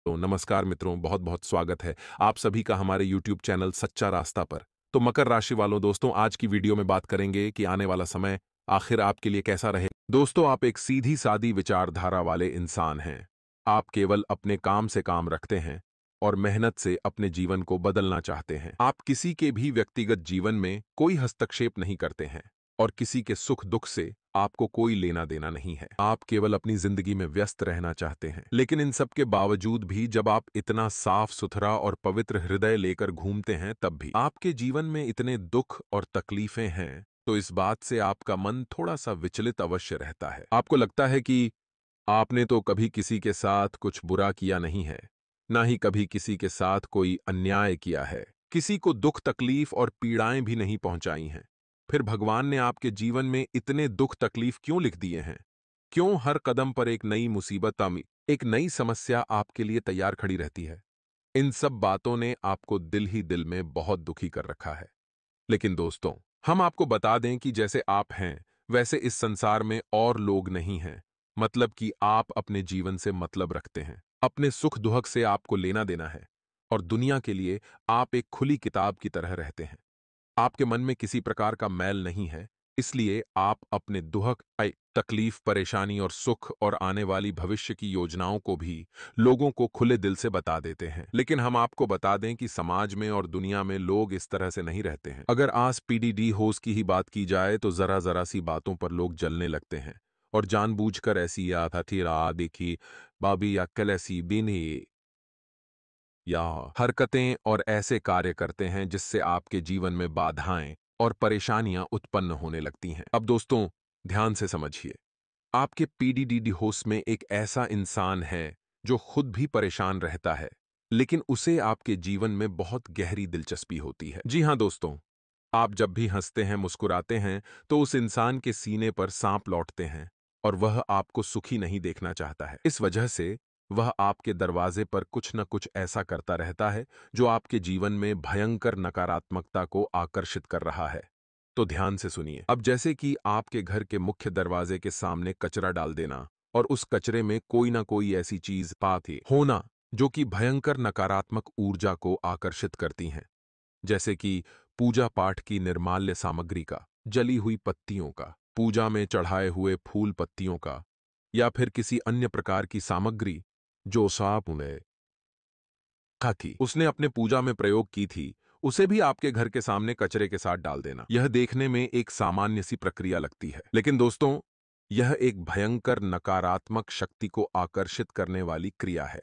तो नमस्कार मित्रों, बहुत बहुत स्वागत है आप सभी का हमारे YouTube चैनल सच्चा रास्ता पर। तो मकर राशि वालों दोस्तों, आज की वीडियो में बात करेंगे कि आने वाला समय आखिर आपके लिए कैसा रहे। दोस्तों, आप एक सीधी सादी विचारधारा वाले इंसान हैं। आप केवल अपने काम से काम रखते हैं और मेहनत से अपने जीवन को बदलना चाहते हैं। आप किसी के भी व्यक्तिगत जीवन में कोई हस्तक्षेप नहीं करते हैं और किसी के सुख दुख से आपको कोई लेना देना नहीं है। आप केवल अपनी जिंदगी में व्यस्त रहना चाहते हैं। लेकिन इन सब के बावजूद भी जब आप इतना साफ सुथरा और पवित्र हृदय लेकर घूमते हैं, तब भी आपके जीवन में इतने दुख और तकलीफें हैं, तो इस बात से आपका मन थोड़ा सा विचलित अवश्य रहता है। आपको लगता है कि आपने तो कभी किसी के साथ कुछ बुरा किया नहीं है, ना ही कभी किसी के साथ कोई अन्याय किया है, किसी को दुख तकलीफ और पीड़ाएं भी नहीं पहुंचाई हैं। फिर भगवान ने आपके जीवन में इतने दुख तकलीफ क्यों लिख दिए हैं? क्यों हर कदम पर एक नई मुसीबत एक नई समस्या आपके लिए तैयार खड़ी रहती है? इन सब बातों ने आपको दिल ही दिल में बहुत दुखी कर रखा है। लेकिन दोस्तों, हम आपको बता दें कि जैसे आप हैं, वैसे इस संसार में और लोग नहीं हैं। मतलब कि आप अपने जीवन से मतलब रखते हैं, अपने सुख दुख से आपको लेना देना है और दुनिया के लिए आप एक खुली किताब की तरह रहते हैं। आपके मन में किसी प्रकार का मैल नहीं है, इसलिए आप अपने तकलीफ, परेशानी और सुख और आने वाली भविष्य की योजनाओं को भी लोगों को खुले दिल से बता देते हैं। लेकिन हम आपको बता दें कि समाज में और दुनिया में लोग इस तरह से नहीं रहते हैं। अगर आज पीडीडी होश की ही बात की जाए तो जरा जरा सी बातों पर लोग जलने लगते हैं और जानबूझकर ऐसी या था थीरा देखी बाबी या कलैसी बिनी या हरकतें और ऐसे कार्य करते हैं जिससे आपके जीवन में बाधाएं और परेशानियां उत्पन्न होने लगती हैं। अब दोस्तों, ध्यान से समझिए, आपके पीडीडीडी होस्ट में एक ऐसा इंसान है जो खुद भी परेशान रहता है, लेकिन उसे आपके जीवन में बहुत गहरी दिलचस्पी होती है। जी हां दोस्तों, आप जब भी हंसते हैं, मुस्कुराते हैं, तो उस इंसान के सीने पर सांप लौटते हैं और वह आपको सुखी नहीं देखना चाहता है। इस वजह से वह आपके दरवाजे पर कुछ न कुछ ऐसा करता रहता है जो आपके जीवन में भयंकर नकारात्मकता को आकर्षित कर रहा है। तो ध्यान से सुनिए। अब जैसे कि आपके घर के मुख्य दरवाजे के सामने कचरा डाल देना और उस कचरे में कोई ना कोई ऐसी चीज पाती होना जो कि भयंकर नकारात्मक ऊर्जा को आकर्षित करती हैं, जैसे कि पूजा पाठ की निर्माल्य सामग्री का, जली हुई पत्तियों का, पूजा में चढ़ाए हुए फूल पत्तियों का, या फिर किसी अन्य प्रकार की सामग्री जो सांप ने खाकी उसने अपने पूजा में प्रयोग की थी, उसे भी आपके घर के सामने कचरे के साथ डाल देना। यह देखने में एक सामान्य सी प्रक्रिया लगती है, लेकिन दोस्तों, यह एक भयंकर नकारात्मक शक्ति को आकर्षित करने वाली क्रिया है।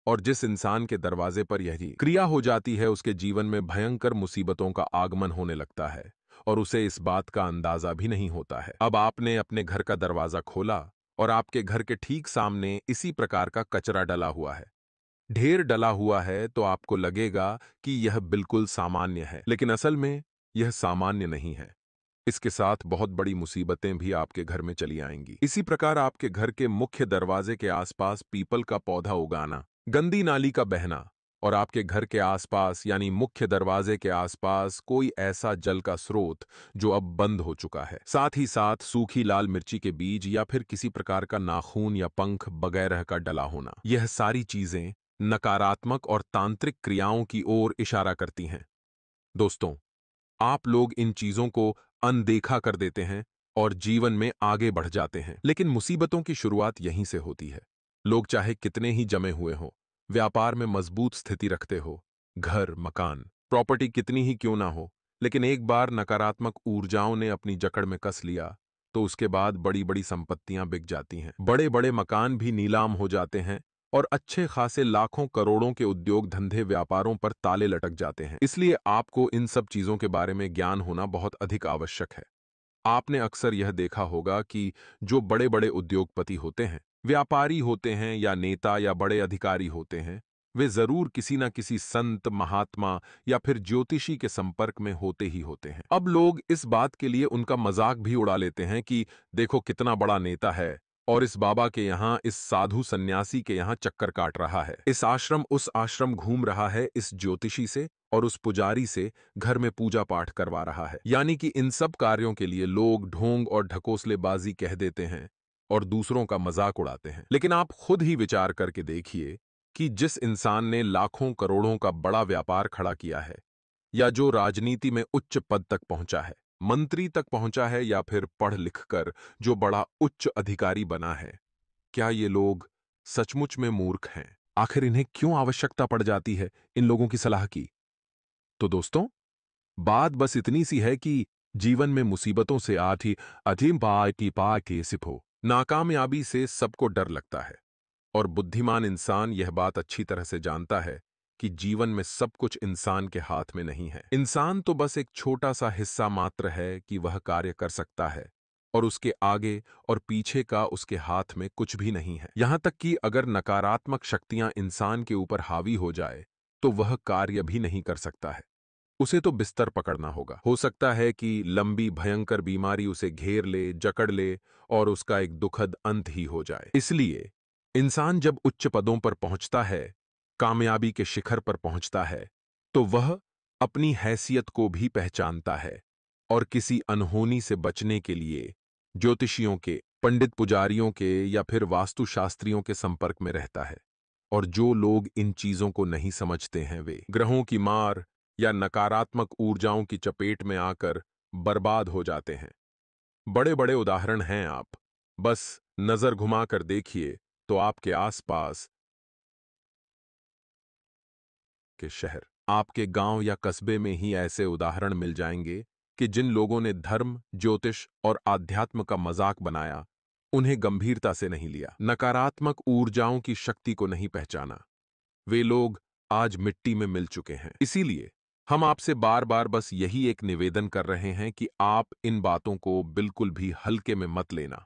और जिस इंसान के दरवाजे पर यही क्रिया हो जाती है, उसके जीवन में भयंकर मुसीबतों का आगमन होने लगता है और उसे इस बात का अंदाजा भी नहीं होता है। अब आपने अपने घर का दरवाजा खोला और आपके घर के ठीक सामने इसी प्रकार का कचरा डला हुआ है, ढेर डला हुआ है, तो आपको लगेगा कि यह बिल्कुल सामान्य है, लेकिन असल में यह सामान्य नहीं है। इसके साथ बहुत बड़ी मुसीबतें भी आपके घर में चली आएंगी। इसी प्रकार आपके घर के मुख्य दरवाजे के आसपास पीपल का पौधा उगाना, गंदी नाली का बहना और आपके घर के आसपास यानी मुख्य दरवाजे के आसपास कोई ऐसा जल का स्रोत जो अब बंद हो चुका है, साथ ही साथ सूखी लाल मिर्ची के बीज या फिर किसी प्रकार का नाखून या पंख वगैरह का डला होना, यह सारी चीजें नकारात्मक और तांत्रिक क्रियाओं की ओर इशारा करती हैं। दोस्तों, आप लोग इन चीजों को अनदेखा कर देते हैं और जीवन में आगे बढ़ जाते हैं, लेकिन मुसीबतों की शुरुआत यहीं से होती है। लोग चाहे कितने ही जमे हुए हों, व्यापार में मजबूत स्थिति रखते हो, घर, मकान, प्रॉपर्टी कितनी ही क्यों ना हो, लेकिन एक बार नकारात्मक ऊर्जाओं ने अपनी जकड़ में कस लिया, तो उसके बाद बड़ी बड़ी संपत्तियां बिक जाती हैं, बड़े बड़े मकान भी नीलाम हो जाते हैं और अच्छे खासे लाखों करोड़ों के उद्योग धंधे व्यापारों पर ताले लटक जाते हैं। इसलिए आपको इन सब चीजों के बारे में ज्ञान होना बहुत अधिक आवश्यक है। आपने अक्सर यह देखा होगा कि जो बड़े बड़े उद्योगपति होते हैं, व्यापारी होते हैं या नेता या बड़े अधिकारी होते हैं, वे जरूर किसी न किसी संत, महात्मा या फिर ज्योतिषी के संपर्क में होते ही होते हैं। अब लोग इस बात के लिए उनका मजाक भी उड़ा लेते हैं कि देखो कितना बड़ा नेता है और इस बाबा के यहाँ, इस साधु सन्यासी के यहाँ चक्कर काट रहा है, इस आश्रम उस आश्रम घूम रहा है, इस ज्योतिषी से और उस पुजारी से घर में पूजा पाठ करवा रहा है। यानी कि इन सब कार्यों के लिए लोग ढोंग और ढकोसलेबाजी कह देते हैं और दूसरों का मजाक उड़ाते हैं। लेकिन आप खुद ही विचार करके देखिए कि जिस इंसान ने लाखों करोड़ों का बड़ा व्यापार खड़ा किया है, या जो राजनीति में उच्च पद तक पहुंचा है, मंत्री तक पहुंचा है, या फिर पढ़ लिख कर जो बड़ा उच्च अधिकारी बना है, क्या ये लोग सचमुच में मूर्ख हैं? आखिर इन्हें क्यों आवश्यकता पड़ जाती है इन लोगों की सलाह की? तो दोस्तों, बात बस इतनी सी है कि जीवन में मुसीबतों से आठी अजीम पाकी सिपो नाकामयाबी से सबको डर लगता है, और बुद्धिमान इंसान यह बात अच्छी तरह से जानता है कि जीवन में सब कुछ इंसान के हाथ में नहीं है। इंसान तो बस एक छोटा सा हिस्सा मात्र है कि वह कार्य कर सकता है, और उसके आगे और पीछे का उसके हाथ में कुछ भी नहीं है। यहां तक कि अगर नकारात्मक शक्तियां इंसान के ऊपर हावी हो जाए तो वह कार्य भी नहीं कर सकता है। उसे तो बिस्तर पकड़ना होगा। हो सकता है कि लंबी भयंकर बीमारी उसे घेर ले, जकड़ ले, और उसका एक दुखद अंत ही हो जाए। इसलिए इंसान जब उच्च पदों पर पहुंचता है, कामयाबी के शिखर पर पहुंचता है, तो वह अपनी हैसियत को भी पहचानता है, और किसी अनहोनी से बचने के लिए ज्योतिषियों के, पंडित पुजारियों के या फिर वास्तुशास्त्रियों के संपर्क में रहता है। और जो लोग इन चीजों को नहीं समझते हैं, वे ग्रहों की मार या नकारात्मक ऊर्जाओं की चपेट में आकर बर्बाद हो जाते हैं। बड़े बड़े उदाहरण हैं, आप बस नजर घुमाकर देखिए तो आपके आसपास के शहर, आपके गांव या कस्बे में ही ऐसे उदाहरण मिल जाएंगे कि जिन लोगों ने धर्म, ज्योतिष और आध्यात्म का मजाक बनाया, उन्हें गंभीरता से नहीं लिया, नकारात्मक ऊर्जाओं की शक्ति को नहीं पहचाना, वे लोग आज मिट्टी में मिल चुके हैं। इसीलिए हम आपसे बार बार बस यही एक निवेदन कर रहे हैं कि आप इन बातों को बिल्कुल भी हल्के में मत लेना।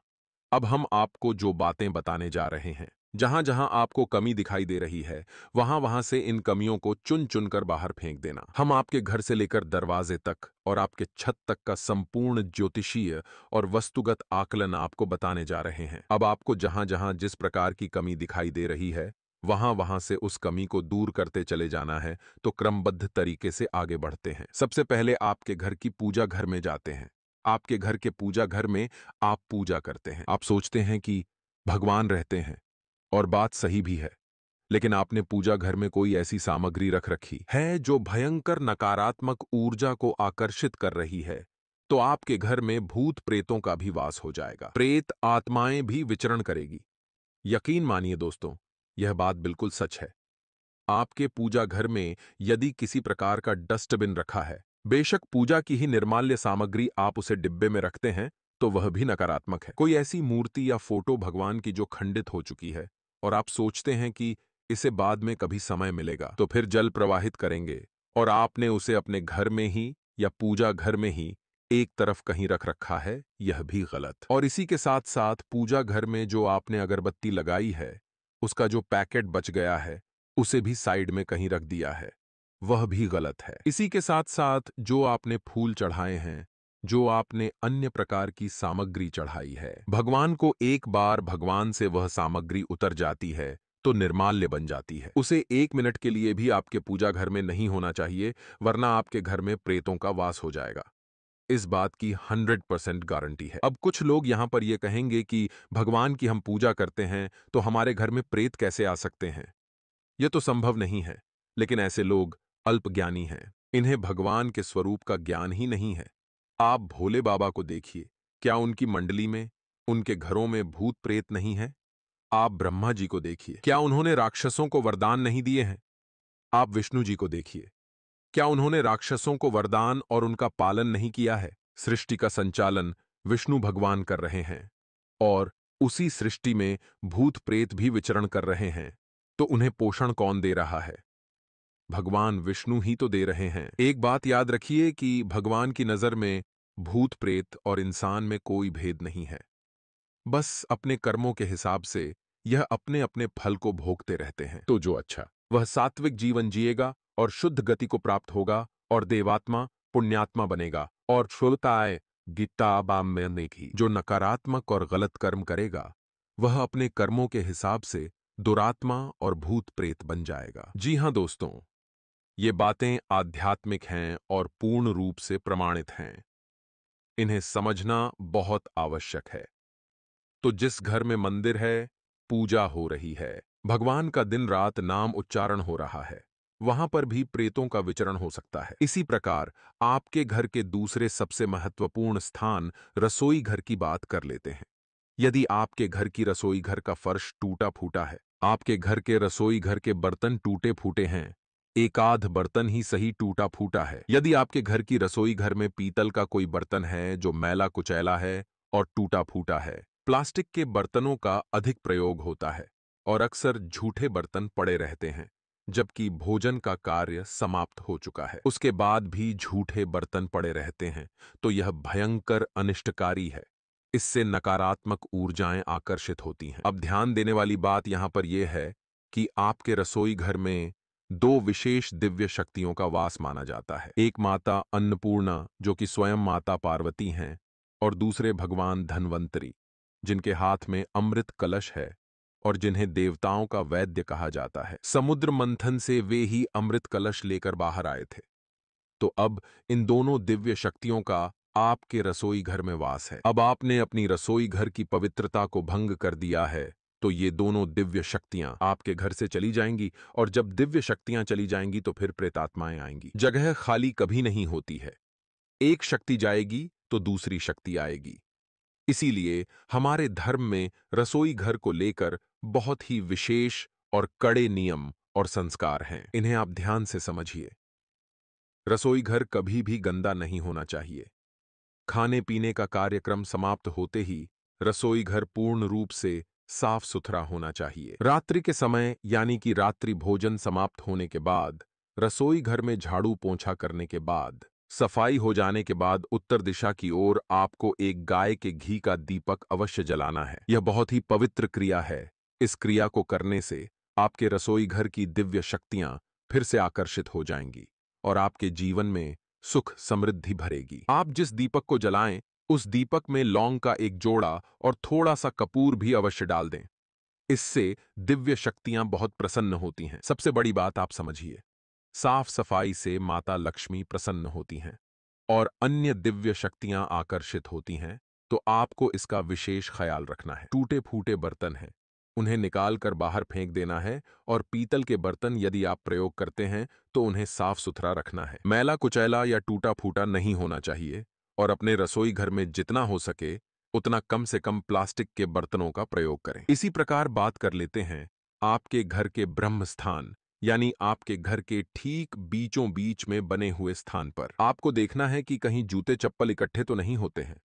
अब हम आपको जो बातें बताने जा रहे हैं, जहां जहां आपको कमी दिखाई दे रही है, वहां वहां से इन कमियों को चुन चुन कर बाहर फेंक देना। हम आपके घर से लेकर दरवाजे तक और आपके छत तक का संपूर्ण ज्योतिषीय और वस्तुगत आकलन आपको बताने जा रहे हैं। अब आपको जहां जहां जिस प्रकार की कमी दिखाई दे रही है, वहां वहां से उस कमी को दूर करते चले जाना है। तो क्रमबद्ध तरीके से आगे बढ़ते हैं। सबसे पहले आपके घर की पूजा घर में जाते हैं। आपके घर के पूजा घर में आप पूजा करते हैं। आप सोचते हैं कि भगवान रहते हैं, और बात सही भी है, लेकिन आपने पूजा घर में कोई ऐसी सामग्री रख रखी है जो भयंकर नकारात्मक ऊर्जा को आकर्षित कर रही है, तो आपके घर में भूत प्रेतों का भी वास हो जाएगा। प्रेत आत्माएं भी विचरण करेगी। यकीन मानिए दोस्तों, यह बात बिल्कुल सच है। आपके पूजा घर में यदि किसी प्रकार का डस्टबिन रखा है, बेशक पूजा की ही निर्माल्य सामग्री आप उसे डिब्बे में रखते हैं, तो वह भी नकारात्मक है। कोई ऐसी मूर्ति या फोटो भगवान की जो खंडित हो चुकी है, और आप सोचते हैं कि इसे बाद में कभी समय मिलेगा तो फिर जल प्रवाहित करेंगे, और आपने उसे अपने घर में ही या पूजा घर में ही एक तरफ कहीं रख रखा है, यह भी गलत। और इसी के साथ साथ पूजा घर में जो आपने अगरबत्ती लगाई है, उसका जो पैकेट बच गया है, उसे भी साइड में कहीं रख दिया है, वह भी गलत है। इसी के साथ साथ जो आपने फूल चढ़ाए हैं, जो आपने अन्य प्रकार की सामग्री चढ़ाई है, भगवान को एक बार भगवान से वह सामग्री उतर जाती है तो निर्माल्य बन जाती है। उसे 1 मिनट के लिए भी आपके पूजा घर में नहीं होना चाहिए, वरना आपके घर में प्रेतों का वास हो जाएगा। इस बात की 100% गारंटी है। अब कुछ लोग यहां पर यह कहेंगे कि भगवान की हम पूजा करते हैं तो हमारे घर में प्रेत कैसे आ सकते हैं? यह तो संभव नहीं है। लेकिन ऐसे लोग अल्पज्ञानी हैं। इन्हें भगवान के स्वरूप का ज्ञान ही नहीं है। आप भोले बाबा को देखिए, क्या उनकी मंडली में, उनके घरों में भूत प्रेत नहीं है? आप ब्रह्मा जी को देखिए, क्या उन्होंने राक्षसों को वरदान नहीं दिए हैं? आप विष्णु जी को देखिए, क्या उन्होंने राक्षसों को वरदान और उनका पालन नहीं किया है? सृष्टि का संचालन विष्णु भगवान कर रहे हैं, और उसी सृष्टि में भूत प्रेत भी विचरण कर रहे हैं, तो उन्हें पोषण कौन दे रहा है? भगवान विष्णु ही तो दे रहे हैं। एक बात याद रखिए कि भगवान की नजर में भूत प्रेत और इंसान में कोई भेद नहीं है। बस अपने कर्मों के हिसाब से यह अपने अपने फल को भोगते रहते हैं। तो जो अच्छा, वह सात्विक जीवन जिएगा और शुद्ध गति को प्राप्त होगा, और देवात्मा पुण्यात्मा बनेगा, और श्रोताए गीता बाम में नेकी। जो नकारात्मक और गलत कर्म करेगा, वह अपने कर्मों के हिसाब से दुरात्मा और भूत प्रेत बन जाएगा। जी हां दोस्तों, ये बातें आध्यात्मिक हैं और पूर्ण रूप से प्रमाणित हैं। इन्हें समझना बहुत आवश्यक है। तो जिस घर में मंदिर है, पूजा हो रही है। भगवान का दिन रात नाम उच्चारण हो रहा है, वहां पर भी प्रेतों का विचरण हो सकता है। इसी प्रकार आपके घर के दूसरे सबसे महत्वपूर्ण स्थान रसोई घर की बात कर लेते हैं। यदि आपके घर की रसोई घर का फर्श टूटा फूटा है, आपके घर के रसोई घर के बर्तन टूटे फूटे हैं, एक आध बर्तन ही सही टूटा फूटा है, यदि आपके घर की रसोई घर में पीतल का कोई बर्तन है जो मैला कुचैला है और टूटा फूटा है, प्लास्टिक के बर्तनों का अधिक प्रयोग होता है और अक्सर झूठे बर्तन पड़े रहते हैं, जबकि भोजन का कार्य समाप्त हो चुका है, उसके बाद भी झूठे बर्तन पड़े रहते हैं, तो यह भयंकर अनिष्टकारी है। इससे नकारात्मक ऊर्जाएं आकर्षित होती हैं। अब ध्यान देने वाली बात यहां पर यह है कि आपके रसोई घर में दो विशेष दिव्य शक्तियों का वास माना जाता है। एक माता अन्नपूर्णा, जो कि स्वयं माता पार्वती हैं, और दूसरे भगवान धन्वंतरी, जिनके हाथ में अमृत कलश है और जिन्हें देवताओं का वैद्य कहा जाता है। समुद्र मंथन से वे ही अमृत कलश लेकर बाहर आए थे। तो अब इन दोनों दिव्य शक्तियों का आपके रसोई घर में वास है। अब आपने अपनी रसोई घर की पवित्रता को भंग कर दिया है, तो ये दोनों दिव्य शक्तियां आपके घर से चली जाएंगी, और जब दिव्य शक्तियां चली जाएंगी तो फिर प्रेतात्माएं आएंगी। जगह खाली कभी नहीं होती है, एक शक्ति जाएगी तो दूसरी शक्ति आएगी। इसीलिए हमारे धर्म में रसोई घर को लेकर बहुत ही विशेष और कड़े नियम और संस्कार हैं। इन्हें आप ध्यान से समझिए। रसोई घर कभी भी गंदा नहीं होना चाहिए। खाने पीने का कार्यक्रम समाप्त होते ही रसोई घर पूर्ण रूप से साफ सुथरा होना चाहिए। रात्रि के समय यानी कि रात्रि भोजन समाप्त होने के बाद रसोई घर में झाड़ू पोंछा करने के बाद, सफाई हो जाने के बाद उत्तर दिशा की ओर आपको एक गाय के घी का दीपक अवश्य जलाना है। यह बहुत ही पवित्र क्रिया है। इस क्रिया को करने से आपके रसोई घर की दिव्य शक्तियां फिर से आकर्षित हो जाएंगी और आपके जीवन में सुख समृद्धि भरेगी। आप जिस दीपक को जलाएं, उस दीपक में लौंग का एक जोड़ा और थोड़ा सा कपूर भी अवश्य डाल दें। इससे दिव्य शक्तियां बहुत प्रसन्न होती हैं। सबसे बड़ी बात आप समझिए, साफ सफाई से माता लक्ष्मी प्रसन्न होती हैं और अन्य दिव्य शक्तियां आकर्षित होती हैं। तो आपको इसका विशेष ख्याल रखना है। टूटे फूटे बर्तन हैं, उन्हें निकाल कर बाहर फेंक देना है, और पीतल के बर्तन यदि आप प्रयोग करते हैं तो उन्हें साफ सुथरा रखना है। मैला कुचैला या टूटा फूटा नहीं होना चाहिए, और अपने रसोई घर में जितना हो सके उतना कम से कम प्लास्टिक के बर्तनों का प्रयोग करें। इसी प्रकार बात कर लेते हैं आपके घर के ब्रह्म स्थान, यानी आपके घर के ठीक बीचों बीच में बने हुए स्थान पर। आपको देखना है कि कहीं जूते चप्पल इकट्ठे तो नहीं होते हैं,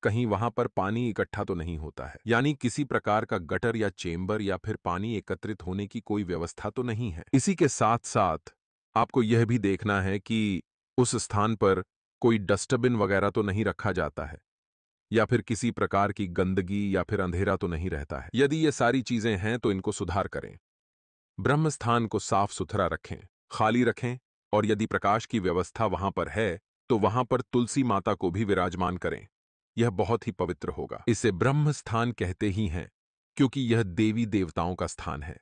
कहीं वहां पर पानी इकट्ठा तो नहीं होता है, यानी किसी प्रकार का गटर या चेंबर या फिर पानी एकत्रित होने की कोई व्यवस्था तो नहीं है। इसी के साथ साथ आपको यह भी देखना है कि उस स्थान पर कोई डस्टबिन वगैरह तो नहीं रखा जाता है, या फिर किसी प्रकार की गंदगी या फिर अंधेरा तो नहीं रहता है। यदि ये सारी चीजें हैं तो इनको सुधार करें। ब्रह्मस्थान को साफ सुथरा रखें, खाली रखें, और यदि प्रकाश की व्यवस्था वहां पर है तो वहां पर तुलसी माता को भी विराजमान करें। यह बहुत ही पवित्र होगा। इसे ब्रह्म स्थान कहते ही हैं क्योंकि यह देवी देवताओं का स्थान है।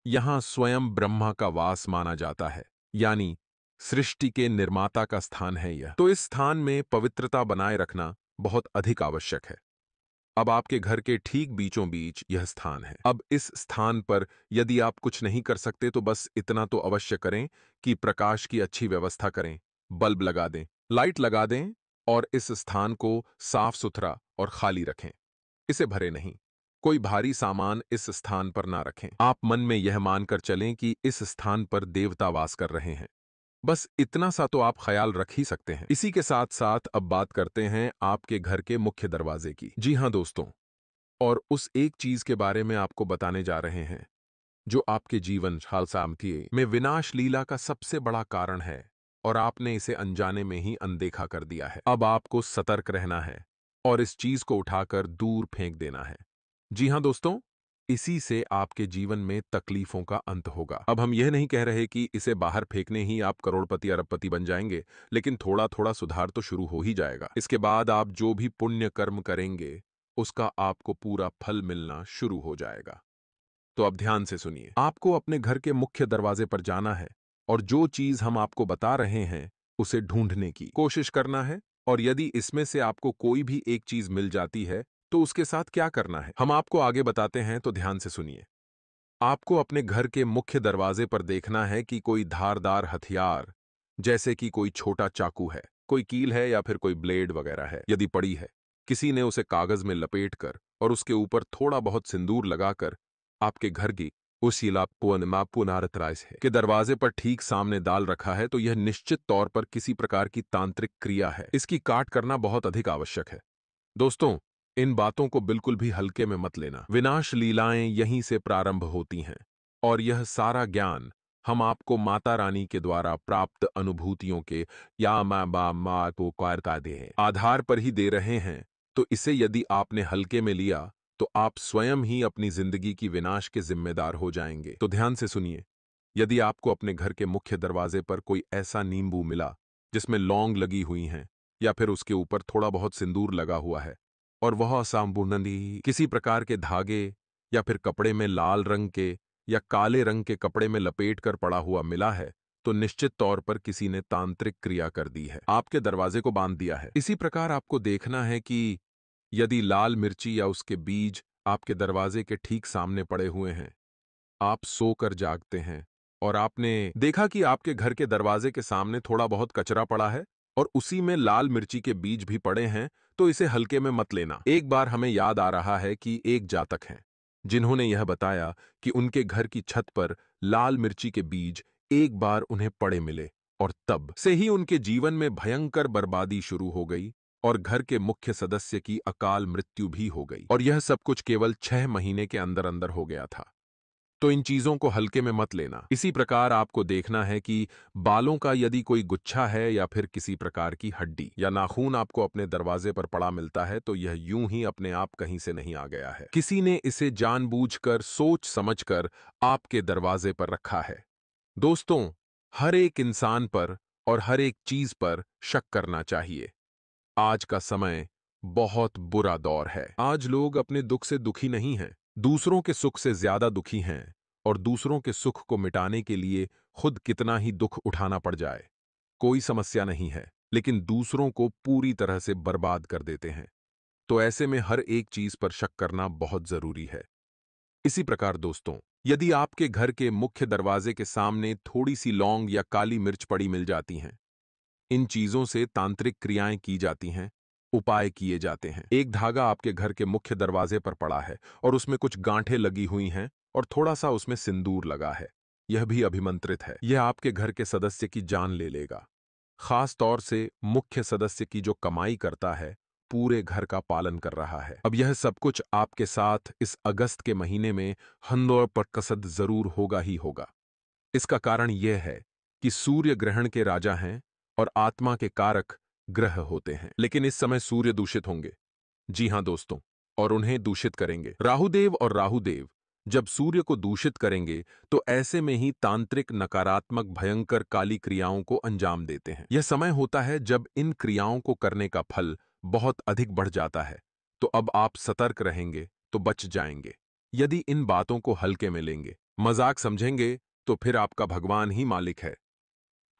यहां स्वयं ब्रह्मा का वास माना जाता है, यानी सृष्टि के निर्माता का स्थान है यह। तो इस स्थान में पवित्रता बनाए रखना बहुत अधिक आवश्यक है। अब आपके घर के ठीक बीचों बीच यह स्थान है। अब इस स्थान पर यदि आप कुछ नहीं कर सकते तो बस इतना तो अवश्य करें कि प्रकाश की अच्छी व्यवस्था करें, बल्ब लगा दें, लाइट लगा दें, और इस स्थान को साफ सुथरा और खाली रखें। इसे भरे नहीं, कोई भारी सामान इस स्थान पर ना रखें। आप मन में यह मानकर चलें कि इस स्थान पर देवता वास कर रहे हैं। बस इतना सा तो आप ख्याल रख ही सकते हैं। इसी के साथ साथ अब बात करते हैं आपके घर के मुख्य दरवाजे की। जी हां दोस्तों, और उस एक चीज के बारे में आपको बताने जा रहे हैं जो आपके जीवन हालसामती में विनाश लीला का सबसे बड़ा कारण है, और आपने इसे अनजाने में ही अनदेखा कर दिया है। अब आपको सतर्क रहना है और इस चीज को उठाकर दूर फेंक देना है। जी हां दोस्तों, इसी से आपके जीवन में तकलीफों का अंत होगा। अब हम यह नहीं कह रहे कि इसे बाहर फेंकने ही आप करोड़पति अरबपति बन जाएंगे, लेकिन थोड़ा थोड़ा सुधार तो शुरू हो ही जाएगा। इसके बाद आप जो भी पुण्य कर्म करेंगे उसका आपको पूरा फल मिलना शुरू हो जाएगा। तो अब ध्यान से सुनिए। आपको अपने घर के मुख्य दरवाजे पर जाना है और जो चीज हम आपको बता रहे हैं उसे ढूंढने की कोशिश करना है, और यदि इसमें से आपको कोई भी एक चीज मिल जाती है तो उसके साथ क्या करना है हम आपको आगे बताते हैं, तो ध्यान से सुनिए। आपको अपने घर के मुख्य दरवाजे पर देखना है कि कोई धारदार हथियार, जैसे कि कोई छोटा चाकू है, कोई कील है या फिर कोई ब्लेड वगैरह है। यदि पड़ी है, किसी ने उसे कागज में लपेटकर और उसके ऊपर थोड़ा बहुत सिंदूर लगाकर आपके घर की उस पुनारतराइस है के दरवाजे पर ठीक सामने डाल रखा है, तो यह निश्चित तौर पर किसी प्रकार की तांत्रिक क्रिया है। इसकी काट करना बहुत अधिक आवश्यक है। दोस्तों, इन बातों को बिल्कुल भी हल्के में मत लेना। विनाश लीलाएं यहीं से प्रारंभ होती हैं और यह सारा ज्ञान हम आपको माता रानी के द्वारा प्राप्त अनुभूतियों के या माँ को दे आधार पर ही दे रहे हैं। तो इसे यदि आपने हल्के में लिया तो आप स्वयं ही अपनी जिंदगी की विनाश के जिम्मेदार हो जाएंगे। तो ध्यान से सुनिए, यदि आपको अपने घर के मुख्य दरवाजे पर कोई ऐसा नींबू मिला जिसमें लौंग लगी हुई हैं या फिर उसके ऊपर थोड़ा बहुत सिंदूर लगा हुआ है और वह असाबुनंदी किसी प्रकार के धागे या फिर कपड़े में लाल रंग के या काले रंग के कपड़े में लपेट कर पड़ा हुआ मिला है, तो निश्चित तौर पर किसी ने तांत्रिक क्रिया कर दी है, आपके दरवाजे को बांध दिया है। इसी प्रकार आपको देखना है कि यदि लाल मिर्ची या उसके बीज आपके दरवाजे के ठीक सामने पड़े हुए हैं, आप सोकर जागते हैं और आपने देखा कि आपके घर के दरवाजे के सामने थोड़ा बहुत कचरा पड़ा है और उसी में लाल मिर्ची के बीज भी पड़े हैं, तो इसे हल्के में मत लेना। एक बार हमें याद आ रहा है कि एक जातक हैं जिन्होंने यह बताया कि उनके घर की छत पर लाल मिर्ची के बीज एक बार उन्हें पड़े मिले और तब से ही उनके जीवन में भयंकर बर्बादी शुरू हो गई और घर के मुख्य सदस्य की अकाल मृत्यु भी हो गई, और यह सब कुछ केवल 6 महीने के अंदर अंदर हो गया था। तो इन चीजों को हल्के में मत लेना। इसी प्रकार आपको देखना है कि बालों का यदि कोई गुच्छा है या फिर किसी प्रकार की हड्डी या नाखून आपको अपने दरवाजे पर पड़ा मिलता है, तो यह यूं ही अपने आप कहीं से नहीं आ गया है। किसी ने इसे जानबूझकर सोच समझकर आपके दरवाजे पर रखा है। दोस्तों, हर एक इंसान पर और हर एक चीज पर शक करना चाहिए। आज का समय बहुत बुरा दौर है। आज लोग अपने दुख से दुखी नहीं हैं, दूसरों के सुख से ज्यादा दुखी हैं, और दूसरों के सुख को मिटाने के लिए खुद कितना ही दुख उठाना पड़ जाए, कोई समस्या नहीं है, लेकिन दूसरों को पूरी तरह से बर्बाद कर देते हैं। तो ऐसे में हर एक चीज पर शक करना बहुत जरूरी है। इसी प्रकार दोस्तों, यदि आपके घर के मुख्य दरवाजे के सामने थोड़ी सी लौंग या काली मिर्च पड़ी मिल जाती हैं, इन चीजों से तांत्रिक क्रियाएं की जाती हैं, उपाय किए जाते हैं। एक धागा आपके घर के मुख्य दरवाजे पर पड़ा है और उसमें कुछ गांठें लगी हुई हैं और थोड़ा सा उसमें सिंदूर लगा है, यह भी अभिमंत्रित है। यह आपके घर के सदस्य की जान ले लेगा, खास तौर से मुख्य सदस्य की जो कमाई करता है, पूरे घर का पालन कर रहा है। अब यह सब कुछ आपके साथ इस अगस्त के महीने में हंदौर पर कसद जरूर होगा ही होगा। इसका कारण यह है कि सूर्य ग्रहण के राजा हैं और आत्मा के कारक ग्रह होते हैं, लेकिन इस समय सूर्य दूषित होंगे। जी हां दोस्तों, और उन्हें दूषित करेंगे राहुदेव, और राहुदेव जब सूर्य को दूषित करेंगे तो ऐसे में ही तांत्रिक नकारात्मक भयंकर काली क्रियाओं को अंजाम देते हैं। यह समय होता है जब इन क्रियाओं को करने का फल बहुत अधिक बढ़ जाता है। तो अब आप सतर्क रहेंगे तो बच जाएंगे। यदि इन बातों को हल्के में लेंगे, मजाक समझेंगे, तो फिर आपका भगवान ही मालिक है।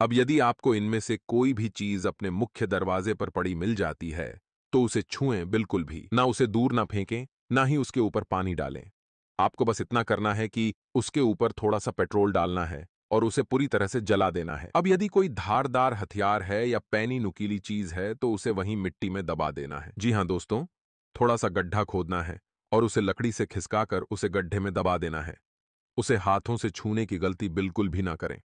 अब यदि आपको इनमें से कोई भी चीज अपने मुख्य दरवाजे पर पड़ी मिल जाती है, तो उसे छुएं बिल्कुल भी ना, उसे दूर ना फेंकें, ना ही उसके ऊपर पानी डालें। आपको बस इतना करना है कि उसके ऊपर थोड़ा सा पेट्रोल डालना है और उसे पूरी तरह से जला देना है। अब यदि कोई धारदार हथियार है या पैनी नुकीली चीज है, तो उसे वहीं मिट्टी में दबा देना है। जी हां दोस्तों, थोड़ा सा गड्ढा खोदना है और उसे लकड़ी से खिसकाकर उसे गड्ढे में दबा देना है। उसे हाथों से छूने की गलती बिल्कुल भी ना करें।